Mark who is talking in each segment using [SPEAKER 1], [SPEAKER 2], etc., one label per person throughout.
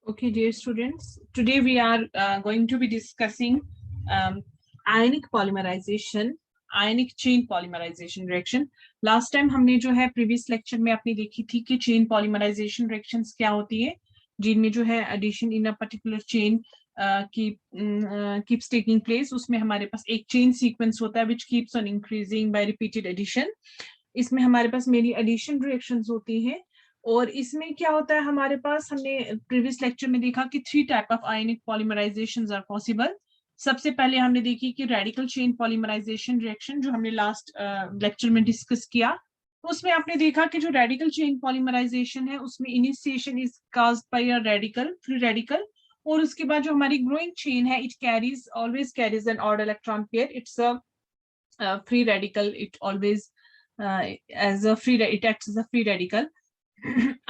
[SPEAKER 1] Okay, dear students, today we are going to be discussing ionic polymerization, ionic chain polymerization reaction. Last time हमने जो है previous lecture में आपने देखी थी कि chain polymerization reactions क्या होती है, जिनमें जो है addition in a particular chain keeps taking place. उसमें हमारे पास एक chain sequence होता है which keeps on increasing by repeated addition. इसमें हमारे पास मेरी addition reactions होती हैं. और इसमें क्या होता है हमारे पास, हमने प्रीवियस लेक्चर में देखा कि 3 type of ionic polymerisations are possible. सबसे पहले हमने देखी कि रेडिकल चेन पॉलीमराइजेशन रिएक्शन जो हमने लास्ट लेक्चर में डिस्कस किया, तो उसमें आपने देखा कि जो रेडिकल चेन पॉलीमराइजेशन है उसमें initiation is caused by a radical, free radical, और उसके बाद जो हमारी ग्रोइंग चेन है it carries always carries an odd electron pair. It's a free radical, it always as a free, it acts as a free radical.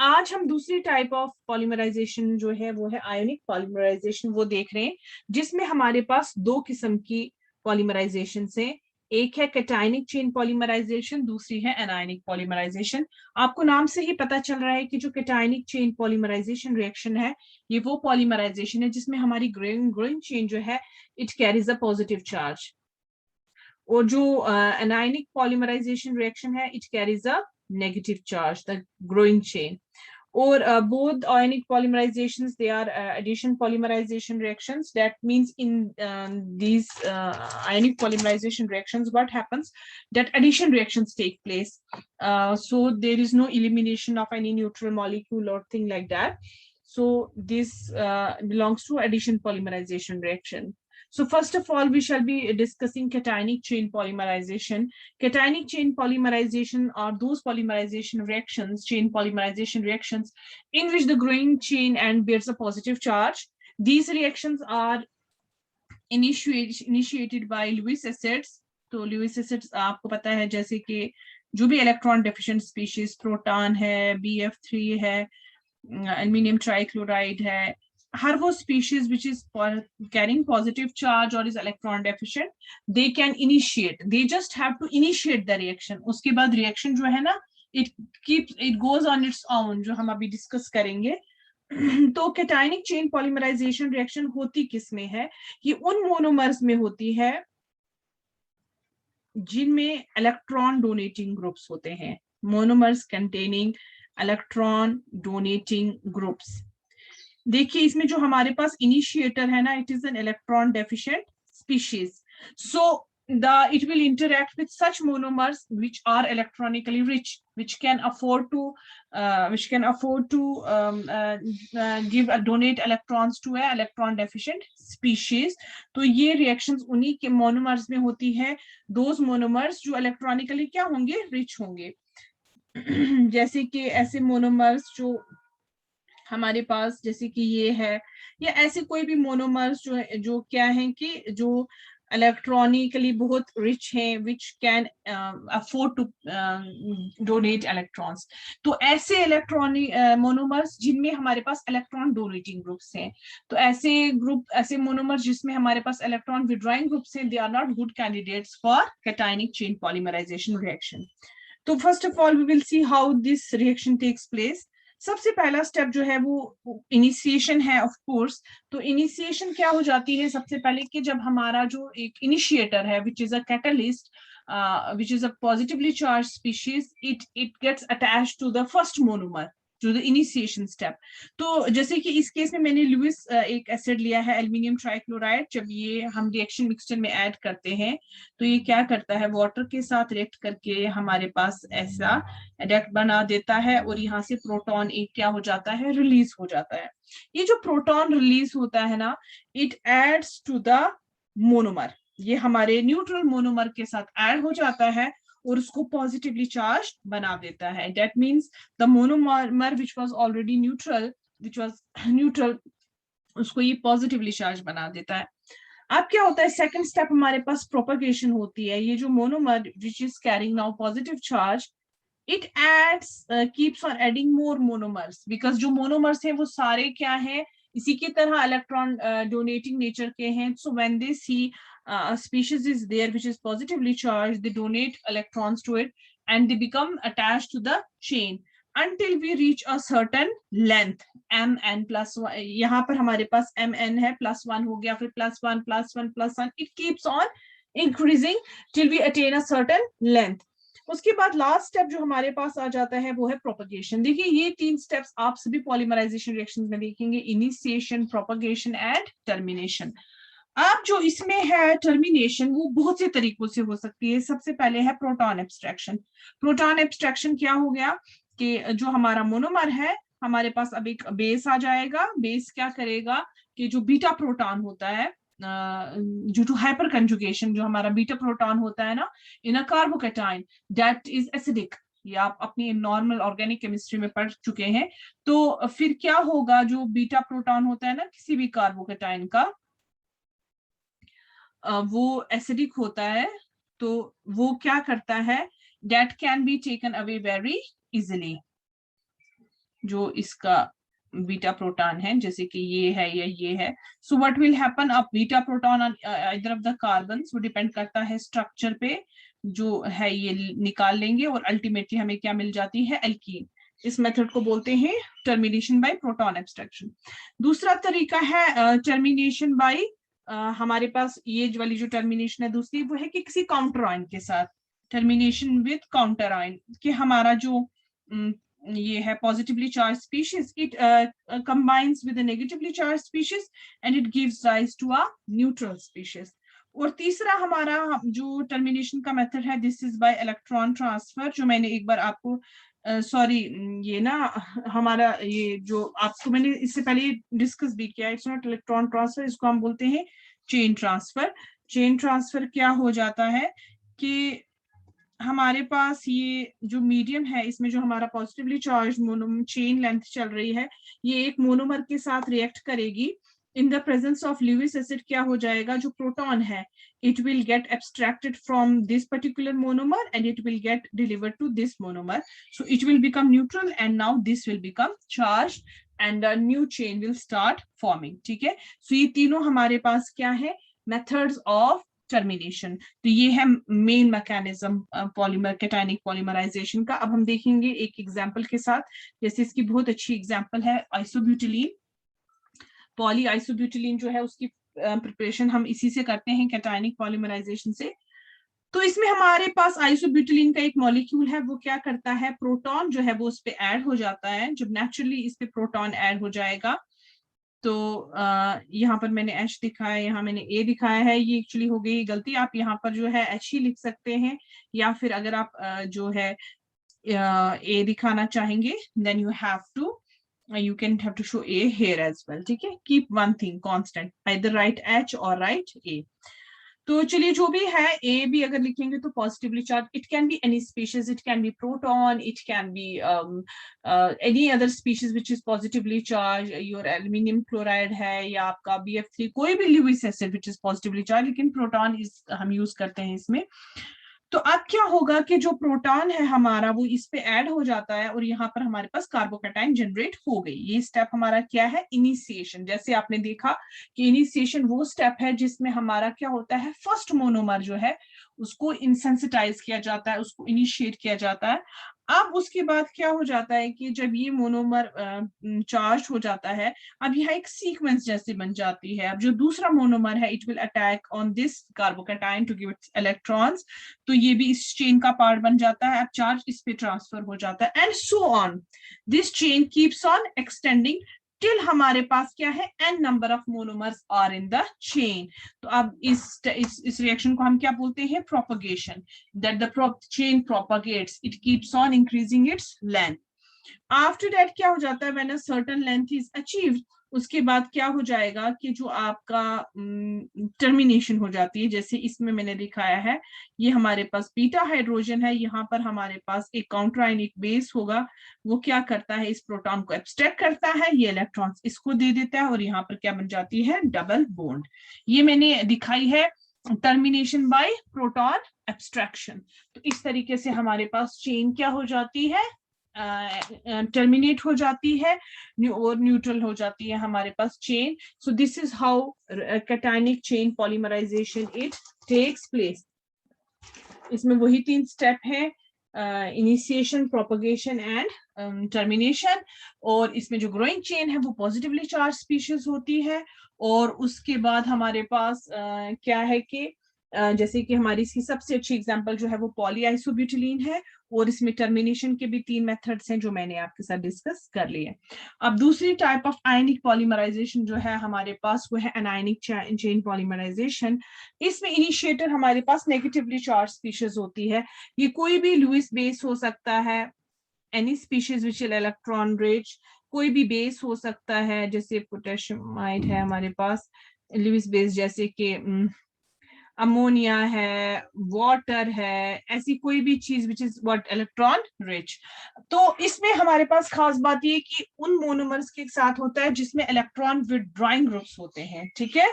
[SPEAKER 1] आज हम दूसरी type of polymerization जो है वो है आयोनिक पॉलीमराइजेशन, वो देख रहे हैं, जिसमें हमारे पास दो किस्म की पॉलीमराइजेशन है. एक है कैटायनिक चेन पॉलीमराइजेशन, दूसरी है एनायनिक पॉलीमराइजेशन. आपको नाम से ही पता चल रहा है कि जो कैटायनिक चेन पॉलीमराइजेशन रिएक्शन है ये वो पॉलीमराइजेशन है जिसमें हमारी ग्रोइंग चेन जो है it carries a positive charge, और जो एनायनिक पॉलीमराइजेशन रिएक्शन है it carries a negative charge, the growing chain. Or both ionic polymerizations, they are addition polymerization reactions. That means in these ionic polymerization reactions, what happens, that addition reactions take place. So there is no elimination of any neutral molecule or thing like that. So this belongs to addition polymerization reaction. So first of all, we shall be discussing cationic chain polymerization. Cationic chain polymerization are those polymerization reactions, chain polymerization reactions, in which the growing chain and bears a positive charge. These reactions are initiated by Lewis acids. तो Lewis acids आपको पता है जैसे कि जो भी electron deficient species, proton है, BF3 है, एल्युमिनियम ट्राइक्लोराइड है, हर वो species which is carrying positive charge or is electron deficient, they can initiate, they just have to initiate the reaction. उसके बाद reaction जो है ना it goes on its own, जो हम अभी डिस्कस करेंगे. तो कैटायनिक चेन पॉलीमराइजेशन रिएक्शन होती किसमें है, ये उन मोनोमर्स में होती है जिनमें इलेक्ट्रॉन डोनेटिंग ग्रुप्स होते हैं. Monomers containing electron donating groups. देखिए इसमें जो हमारे पास इनिशिएटर है ना, it is an electron deficient species. So it will interact with such monomers which are electronically rich, which can afford to donate electrons to a electron deficient species. तो ये reactions उन्हीं के monomers में होती है, those monomers जो electronically क्या होंगे, rich होंगे. जैसे कि ऐसे monomers जो हमारे पास, जैसे कि ये है, या ऐसे कोई भी मोनोमर्स जो क्या है कि जो इलेक्ट्रॉनिकली बहुत रिच हैं, which can afford to donate electrons. तो ऐसे इलेक्ट्रॉनिक मोनोमर्स जिनमें हमारे पास इलेक्ट्रॉन डोनेटिंग ग्रुप्स हैं, तो ऐसे मोनोमर्स जिसमें हमारे पास इलेक्ट्रॉन विड्रॉइंग ग्रुप्स हैं, they are not good candidates for cationic chain polymerisation reaction. तो first of all we will see how this reaction takes place. सबसे पहला स्टेप जो है वो इनिशिएशन है ऑफ कोर्स. तो इनिशिएशन क्या हो जाती है सबसे पहले कि जब हमारा जो एक इनिशिएटर है which is a catalyst, which is a positively charged species, it gets attached to the first monomer, to the initiation step. तो जैसे कि इस केस में मैंने लुइस एक एसिड लिया है, एल्युमिनियम ट्राइक्लोराइड. जब ये हम रिएक्शन मिक्सचर में ऐड करते हैं तो ये क्या करता है, वाटर के साथ रिएक्ट करके हमारे पास ऐसा एडेक्ट बना देता है, और यहाँ से प्रोटॉन एक क्या हो जाता है, रिलीज हो जाता है. ये जो प्रोटॉन रिलीज होता है ना, it adds to the monomer. ये हमारे न्यूट्रल मोनोमर के साथ ऐड हो जाता है और उसको पॉजिटिवली चार्ज बना देता है. That means the monomer which was already neutral, उसको ये पॉजिटिवली चार्ज बना देता है. अब क्या होता है, सेकंड स्टेप हमारे पास प्रोपगेशन होती है. ये जो monomer which is carrying now positive charge, it adds keeps on adding more monomers, because जो monomers हैं वो सारे क्या हैं, इसी की तरह इलेक्ट्रॉन डोनेटिंग नेचर के हैं. so when they see a species is there which is positively charged, they donate electrons to it and they become attached to the chain. until we reach a certain length mn plus 1, यहाँ पर हमारे पास mn है, +1 हो गया, फिर +1 +1 +1, it keeps on increasing till we attain a certain length. उसके बाद last step जो हमारे पास आ जाता है वो है प्रोपगेशन. देखिए ये 3 स्टेप्स आप सभी पॉलीमराइजेशन रिएक्शंस में देखेंगे, इनिशिएशन, प्रोपगेशन एंड टर्मिनेशन. अब जो इसमें है टर्मिनेशन, वो बहुत से तरीकों से हो सकती है. सबसे पहले है प्रोटॉन एब्स्ट्रैक्शन. प्रोटॉन एब्स्ट्रैक्शन क्या हो गया कि जो हमारा मोनोमर है, हमारे पास अब एक बेस आ जाएगा. बेस क्या करेगा कि जो बीटा प्रोटॉन होता है, ड्यू टू हाइपर कंजुगेशन, जो हमारा बीटा प्रोटॉन होता है ना इन अ कार्बोकैटायन दैट इज एसिडिक, ये आप अपनी नॉर्मल ऑर्गेनिक केमिस्ट्री में पढ़ चुके हैं. तो फिर क्या होगा, जो बीटा प्रोटॉन होता है ना किसी भी कार्बोकैटायन का, वो एसिडिक होता है. तो वो क्या करता है, that can be taken away very easily. जो इसका बीटा प्रोटॉन है, जैसे कि ये है या ये है, सो व्हाट विल हैपन, अब beta proton on either of the carbons, वो डिपेंड करता है स्ट्रक्चर पे, जो है ये निकाल लेंगे और अल्टीमेटली हमें क्या मिल जाती है, एल्कीन. इस मेथड को बोलते हैं टर्मिनेशन बाय प्रोटॉन एब्स्ट्रैक्शन. दूसरा तरीका है टर्मिनेशन बाय, हमारे पास ये वाली जो टर्मिनेशन है दूसरी, वो है कि किसी काउंटर आयन के साथ, टर्मिनेशन विद काउंटर आयन, कि हमारा जो ये है positively charge species, it combines with a negatively charge species and it gives rise to a neutral species. और तीसरा हमारा जो टर्मिनेशन का मेथड है, this is by electron transfer, जो मैंने एक बार आपको सॉरी ये ना हमारा ये जो आपको मैंने इससे पहले डिस्कस भी किया, इट्स नॉट इलेक्ट्रॉन ट्रांसफर, इसको हम बोलते हैं चेन ट्रांसफर. चेन ट्रांसफर क्या हो जाता है कि हमारे पास ये जो मीडियम है, इसमें जो हमारा पॉजिटिवली चार्ज चेन लेंथ चल रही है, ये एक मोनोमर के साथ रिएक्ट करेगी. In the presence of Lewis acid क्या हो जाएगा, जो प्रोटॉन है, it will get abstracted from this particular monomer and it will get delivered to this monomer. So it will become neutral and now this will become charged and a new chain will start forming. ठीक है, so ये तीनों हमारे पास क्या है, methods of termination. तो ये है main mechanism polymer cationic polymerisation का. अब हम देखेंगे एक एग्जांपल के साथ, जैसे इसकी बहुत अच्छी एग्जांपल है आइसोब्यूटिलीन. पॉली आइसोब्यूटिलीन जो है उसकी प्रिपरेशन हम इसी से करते हैं, कैटायनिक पॉलीमराइजेशन से. तो इसमें हमारे पास आइसोब्यूटिलीन का एक मॉलिक्यूल है, वो क्या करता है, प्रोटॉन जो है वो उस पे ऐड हो जाता है. जब नेचुरली इस पे प्रोटॉन ऐड हो जाएगा, तो यहाँ पर मैंने H दिखाया, यहाँ मैंने A दिखाया है, ये एक्चुअली हो गई गलती. आप यहाँ पर जो है H ही लिख सकते हैं, या फिर अगर आप जो है A दिखाना चाहेंगे, then you have to show A here as well. ठीक है, keep one thing constant, either write H or write A. तो चलिए जो भी है, ए भी अगर लिखेंगे तो positively charge, it can be any species, it can be proton, it can be any other species which is positively charge. Your aluminium chloride है या आपका BF3, कोई भी Lewis acid which is positively charge, लेकिन proton हम use करते हैं इसमें. तो अब क्या होगा कि जो प्रोटॉन है हमारा, वो इस पे ऐड हो जाता है और यहाँ पर हमारे पास कार्बोकैटायन जनरेट हो गई. ये स्टेप हमारा क्या है, इनिशिएशन. जैसे आपने देखा कि इनिशिएशन वो स्टेप है जिसमें हमारा क्या होता है, फर्स्ट मोनोमर जो है उसको इंसेंसिटाइज किया जाता है, उसको इनिशिएट किया जाता है. अब उसके बाद क्या हो जाता है कि जब ये मोनोमर चार्ज हो जाता है, अब यहाँ एक सीक्वेंस जैसी बन जाती है. अब जो दूसरा मोनोमर है, it will attack on this carbocation to give its electrons, तो ये भी इस चेन का पार्ट बन जाता है. अब चार्ज इस पे ट्रांसफर हो जाता है, and so on this chain keeps on extending till हमारे पास क्या है, n number of monomers are in the chain. तो अब इस रिएक्शन को हम क्या बोलते हैं, propagation. That the chain propagates, it keeps on increasing its length. After that क्या हो जाता है, when a certain length is achieved, उसके बाद क्या हो जाएगा कि जो आपका टर्मिनेशन हो जाती है. जैसे इसमें मैंने दिखाया है, ये हमारे पास बीटा हाइड्रोजन है, यहाँ पर हमारे पास एक काउंटर आयनिक बेस होगा, वो क्या करता है, इस प्रोटॉन को एब्स्ट्रैक्ट करता है, ये इलेक्ट्रॉन्स इसको दे देता है और यहाँ पर क्या बन जाती है, डबल बॉन्ड. ये मैंने दिखाई है टर्मिनेशन बाय प्रोटॉन एब्स्ट्रैक्शन. तो इस तरीके से हमारे पास चेन क्या हो जाती है, टर्मिनेट हो जाती है और न्यूट्रल हो जाती है हमारे पास chain. So this is how cationic chain polymerisation it takes place. इसमें वही 3 स्टेप हैं इनिशिएशन, प्रोपगेशन एंड टर्मिनेशन। और इसमें जो ग्रोइंग चेन है वो पॉजिटिवली चार्ज स्पीशीज होती है। और उसके बाद हमारे पास क्या है कि जैसे कि हमारी इसकी सबसे अच्छी एग्जांपल जो है वो पॉलीआइसोब्यूटिलीन है। और इसमें टर्मिनेशन के भी 3 मेथड्स हैं जो मैंने आपके साथ डिस्कस कर लिए। अब दूसरी टाइप ऑफ आयनिक पॉलीमराइजेशन जो है हमारे पास वो है एनायनिक चेन पॉलीमराइजेशन। इसमें इनिशिएटर हमारे पास नेगेटिवली चार्ज स्पीशीज होती है। ये कोई भी लुईस बेस हो सकता है, any species which is electron rich, कोई भी बेस हो सकता है, जैसे पोटेशियमाइड है हमारे पास लुईस बेस, जैसे कि अमोनिया है, वाटर है, ऐसी कोई भी चीज which is what electron rich. तो इसमें हमारे पास खास बात ये कि उन मोनोमर्स के साथ होता है जिसमें इलेक्ट्रॉन विड्रॉइंग ग्रुप्स होते हैं, ठीक है,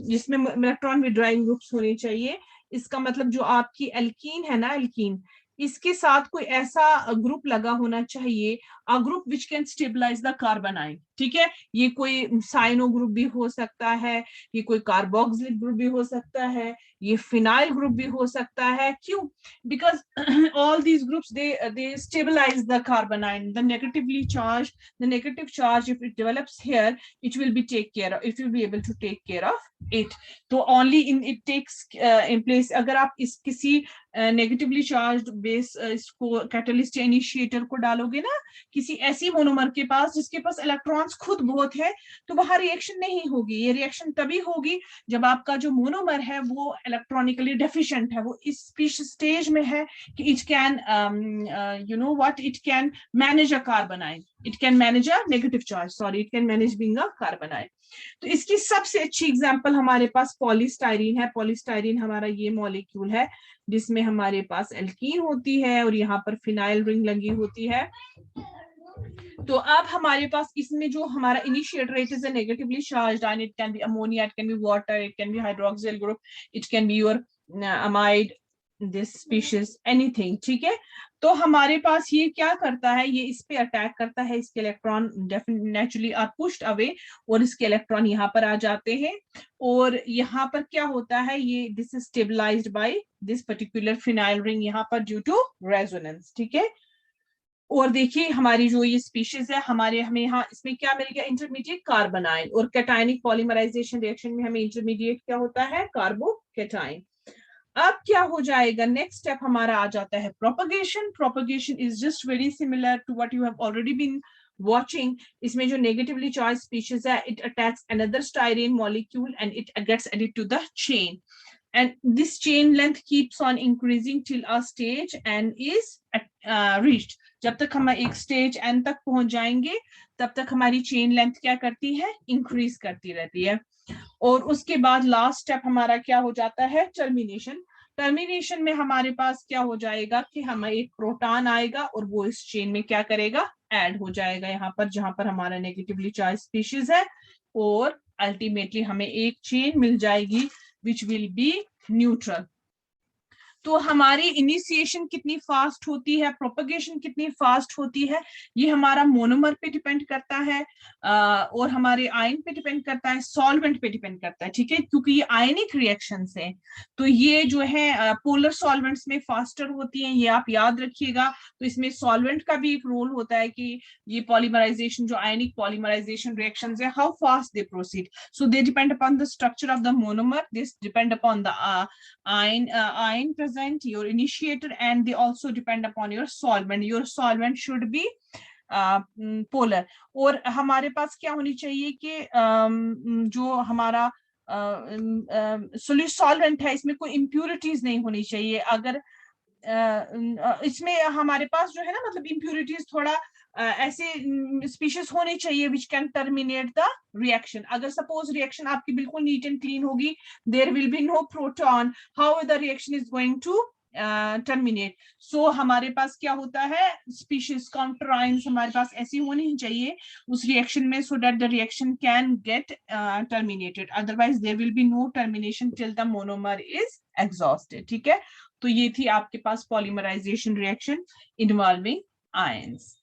[SPEAKER 1] जिसमें इलेक्ट्रॉन विड्रॉइंग ग्रुप्स होने चाहिए। इसका मतलब जो आपकी एल्कीन है ना, एल्कीन, इसके साथ कोई ऐसा ग्रुप लगा होना चाहिए, a group which can stabilise the carbon ion, ठीक है। ये कोई साइनो ग्रुप भी हो सकता है, ये कोई कार्बोक्सिलिक ग्रुप भी हो सकता है, ये फिनाइल ग्रुप भी हो सकता है। क्यों? Because all these groups they stabilize the carbon ion, the negatively charged, the negative charge if it develops here, it will be take care of, it will be able to take care of it. तो only in it takes in place अगर आप इस किसी negatively charge base इसको catalyst या initiator को डालोगे ना किसी ऐसी मोनोमर के पास जिसके पास इलेक्ट्रॉन्स खुद बहुत है, तो वहां रिएक्शन नहीं होगी। ये रिएक्शन तभी होगी जब आपका जो मोनोमर है वो इलेक्ट्रॉनिकली डेफिशिएंट है, वो इस स्टेज में है कि it can you know what, it can manage a carbon ion, it can manage a negative charge, sorry, it can manage being a carbon ion. तो इसकी सबसे अच्छी एग्जांपल हमारे पास पॉलीस्टाइरीन है। पॉलीस्टाइरीन हमारा ये मॉलिक्यूल है जिसमें हमारे पास एल्कीन होती है और यहाँ पर फिनाइल रिंग लगी होती है। तो अब हमारे पास इसमें जो हमारा initiator it is a negatively charged ion, it can be ammonia, it can be water, it can be hydroxyl group, it can be your amide, this species, anything, ठीक है। तो हमारे पास ये क्या करता है, ये इस पे अटैक करता है, इसके electron naturally are pushed away और इसके इलेक्ट्रॉन यहाँ पर आ जाते हैं। और यहाँ पर क्या होता है, ये this is stabilised by this particular phenyl ring यहाँ पर ड्यू टू रेजोनेंस, ठीक है। और देखिए हमारी जो ये स्पीशीज है, हमें यहाँ इसमें क्या मिल गया, इंटरमीडिएट कार्बन आयन। और कैटायनिक पॉलीमराइजेशन रिएक्शन में हमें इंटरमीडिएट क्या होता है, कार्बोकैटायन। अब क्या हो जाएगा, नेक्स्ट स्टेप हमारा आ जाता है propagation. Propagation is just very similar to what you have already been watching. इसमें जो negatively charged species है, it attacks another styrene molecule and it gets added to the chain, and this chain length keeps on increasing till a stage n is reached. जब तक हम एक stage n तक पहुंच जाएंगे तब तक हमारी चेन लेंथ क्या करती है, इंक्रीज करती रहती है। और उसके बाद लास्ट स्टेप हमारा क्या हो जाता है, टर्मिनेशन। टर्मिनेशन में हमारे पास क्या हो जाएगा कि हमें एक प्रोटॉन आएगा और वो इस चेन में क्या करेगा, ऐड हो जाएगा यहाँ पर जहां पर हमारा नेगेटिवली चार्ज स्पीशीज है, और अल्टीमेटली हमें एक चेन मिल जाएगी विच विल बी न्यूट्रल। तो हमारी इनिशिएशन कितनी फास्ट होती है, प्रोपगेशन कितनी फास्ट होती है, ये हमारा मोनोमर पे डिपेंड करता है और हमारे आयन पे डिपेंड करता है, सॉल्वेंट पे डिपेंड करता है, ठीक है, क्योंकि ये आयनिक रिएक्शंस हैं। तो ये जो है पोलर सॉल्वेंट्स में फास्टर होती हैं, ये आप याद रखिएगा। तो इसमें सॉल्वेंट का भी एक रोल होता है कि ये पॉलीमराइजेशन, जो आयनिक पॉलीमराइजेशन रिएक्शंस है, how fast they proceed. So they depend upon the structure of the monomer, this depend upon the ion present, your initiator, and they also depend upon your solvent. Your solvent should be polar. और हमारे पास क्या होनी चाहिए कि जो हमारा solvent है इसमें कोई इम्प्यूरिटीज नहीं होनी चाहिए। अगर इसमें हमारे पास जो है ना, मतलब इम्प्यूरिटीज थोड़ा ऐसे स्पीशीज होने चाहिए which can terminate the reaction. अगर सपोज रिएक्शन आपकी बिल्कुल नीट एंड क्लीन होगी, there will be no proton, how the reaction is going to terminate. सो हमारे पास क्या होता है, स्पीशीज काउंटर आयंस हमारे पास ऐसी होनी चाहिए उस रिएक्शन में, so that the reaction can get terminated, otherwise there will be no termination till the monomer is exhausted, ठीक है। तो ये थी आपके पास पॉलीमराइजेशन रिएक्शन इन्वॉल्विंग आयंस।